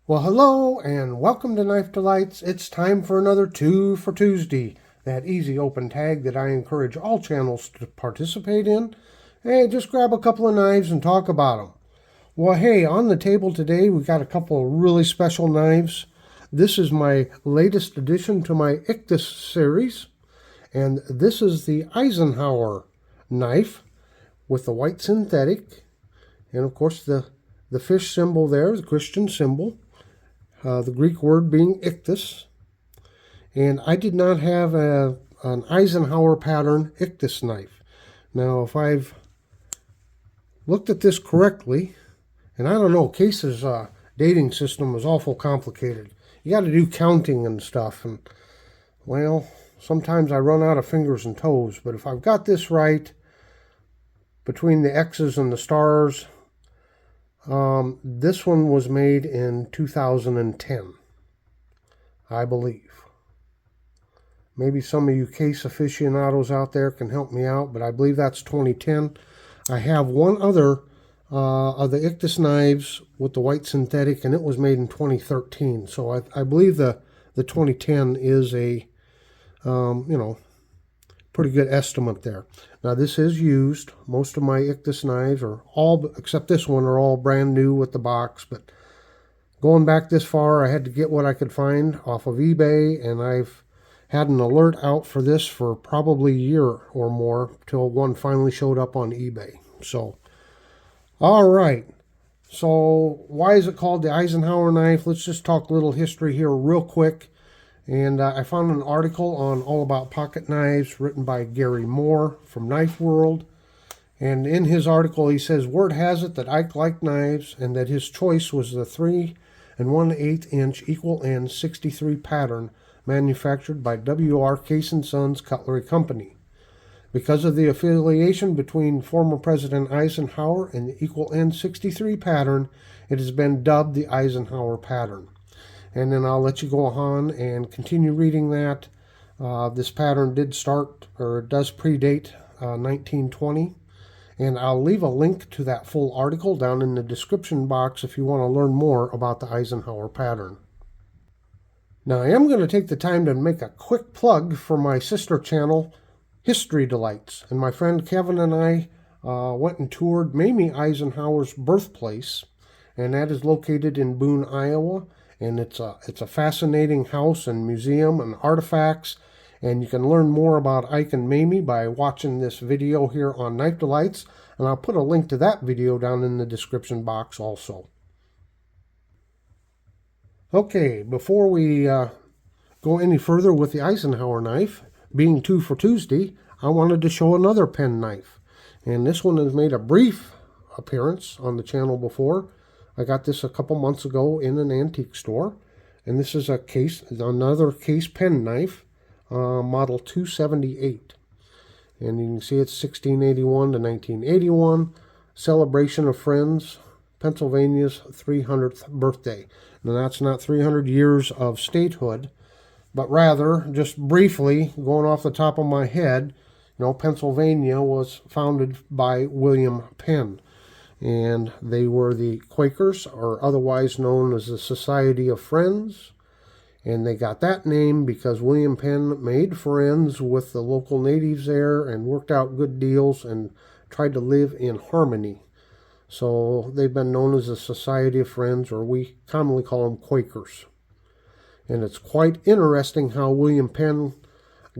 Well, hello and welcome to Knife Delights. It's time for another Two for Tuesday, that easy open tag that I encourage all channels to participate in. Hey, just grab a couple of knives and talk about them. Well, hey, on the table today we got a couple of really special knives. This is my latest addition to my Ichthus series, and this is the Eisenhower knife with the white synthetic, and of course the fish symbol there, the Christian symbol. The Greek word being Ichthus. And I did not have an Eisenhower pattern Ichthus knife. Now, if I've looked at this correctly, and I don't know, Case's dating system was awful complicated. You got to do counting and stuff, and well, sometimes I run out of fingers and toes. But if I've got this right, between the X's and the stars, this one was made in 2010, I believe. Maybe some of you Case aficionados out there can help me out, but I believe that's 2010. I have one other of the Ichthus knives with the white synthetic, and it was made in 2013. So I believe the 2010 is a, pretty good estimate there. Now this is used. Most of my Ichthus knives are all, except this one, are all brand new with the box. But going back this far, I had to get what I could find off of eBay, and I've had an alert out for this for probably a year or more till one finally showed up on eBay. So, all right. So why is it called the Eisenhower knife? Let's just talk a little history here real quick. And I found an article on All About Pocket Knives written by Gary Moore from Knife World. And in his article, he says, word has it that Ike liked knives and that his choice was the 3 1/8 inch equal end 63 pattern manufactured by W.R. Case & Sons Cutlery Company. Because of the affiliation between former President Eisenhower and the equal end 63 pattern, it has been dubbed the Eisenhower pattern. And then I'll let you go on and continue reading that. This pattern did start, or does predate 1920. And I'll leave a link to that full article down in the description box if you want to learn more about the Eisenhower pattern. Now, I am going to take the time to make a quick plug for my sister channel, History Delights. And my friend Kevin and I went and toured Mamie Eisenhower's birthplace, and that is located in Boone, Iowa. And it's a fascinating house and museum and artifacts. And you can learn more about Ike and Mamie by watching this video here on Knife Delights. And I'll put a link to that video down in the description box also. Okay, before we go any further with the Eisenhower knife, being 2 for Tuesday, I wanted to show another pen knife. And this one has made a brief appearance on the channel before. I got this a couple months ago in an antique store, and this is another Case pen knife, model 278. And you can see it's 1681 to 1981, celebration of Friends, Pennsylvania's 300th birthday. Now that's not 300 years of statehood, but rather, just briefly, going off the top of my head, Pennsylvania was founded by William Penn. And they were the Quakers, or otherwise known as the Society of Friends. And they got that name because William Penn made friends with the local natives there and worked out good deals and tried to live in harmony. So they've been known as the Society of Friends, or we commonly call them Quakers. And it's quite interesting how William Penn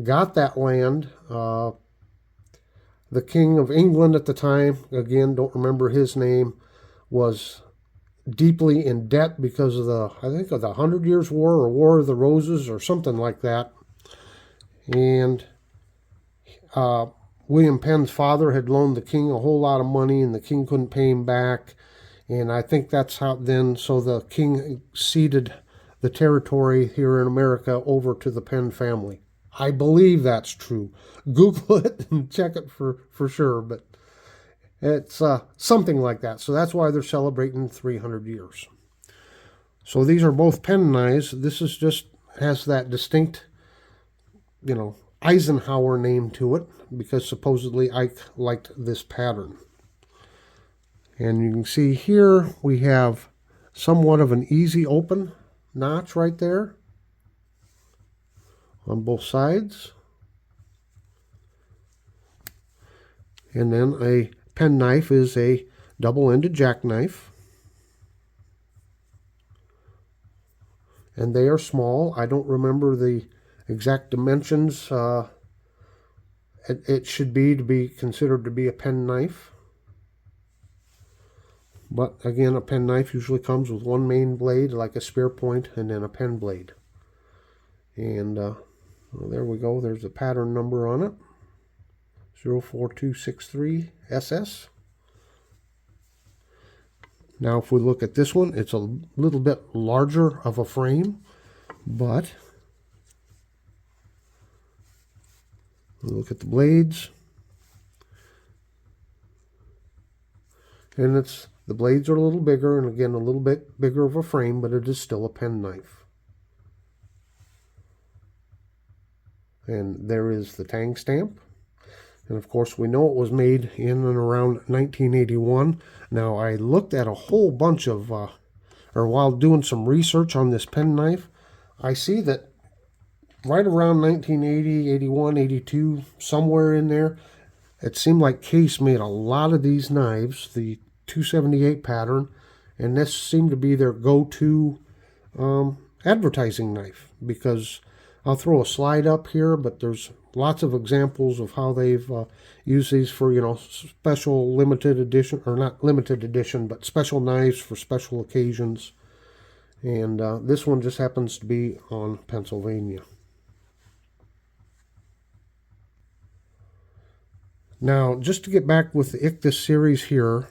got that land. The King of England at the time, again, don't remember his name, was deeply in debt because of the 100 Years' War or War of the Roses or something like that. And William Penn's father had loaned the king a whole lot of money, and the king couldn't pay him back. And I think that's how so the king ceded the territory here in America over to the Penn family. I believe that's true. Google it and check it for sure, but it's something like that. So that's why they're celebrating 300 years. So these are both pen knives. This is just has that distinct, Eisenhower name to it because supposedly Ike liked this pattern. And you can see here we have somewhat of an easy open notch right there on both sides. And then a penknife is a double-ended jackknife. And they are small. I don't remember the exact dimensions. It should be considered to be a penknife. But again, a penknife usually comes with one main blade, like a spear point, and then a pen blade. And well, there we go. There's a pattern number on it. 04263 SS. Now if we look at this one, it's a little bit larger of a frame, but look at the blades. And the blades are a little bigger, and again a little bit bigger of a frame, but it is still a penknife. And there is the tang stamp. And of course, we know it was made in and around 1981. Now, I looked at a whole bunch of, while doing some research on this penknife, I see that right around 1980, 81, 82, somewhere in there, it seemed like Case made a lot of these knives, the 278 pattern, and this seemed to be their go-to advertising knife, because I'll throw a slide up here, but there's lots of examples of how they've used these for, you know, special limited edition, or not limited edition, but special knives for special occasions. And this one just happens to be on Pennsylvania. Now, just to get back with the Ichthus series here,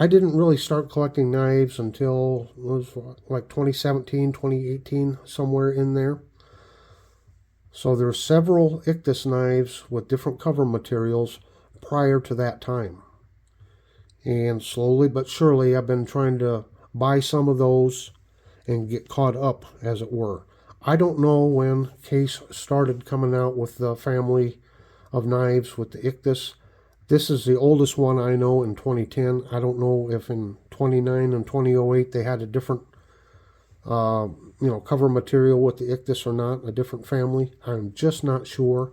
I didn't really start collecting knives until it was like 2017, 2018, somewhere in there. So there's several Ichthus knives with different cover materials prior to that time. And slowly but surely I've been trying to buy some of those and get caught up, as it were. I don't know when Case started coming out with the family of knives with the Ichthus. This is the oldest one I know, in 2010. I don't know if in 29 and 2008 they had a different cover material with the Ichthus or not, a different family. I'm just not sure.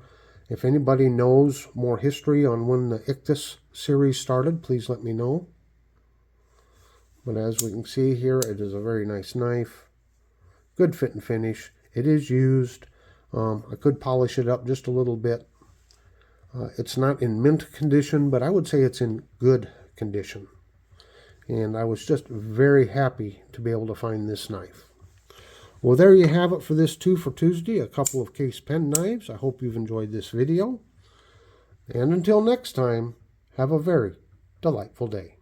If anybody knows more history on when the Ichthus series started, please let me know. But as we can see here, it is a very nice knife. Good fit and finish. It is used. I could polish it up just a little bit. It's not in mint condition, but I would say it's in good condition. And I was just very happy to be able to find this knife. Well, there you have it for this 2 for Tuesday, a couple of Case pen knives. I hope you've enjoyed this video. And until next time, have a very delightful day.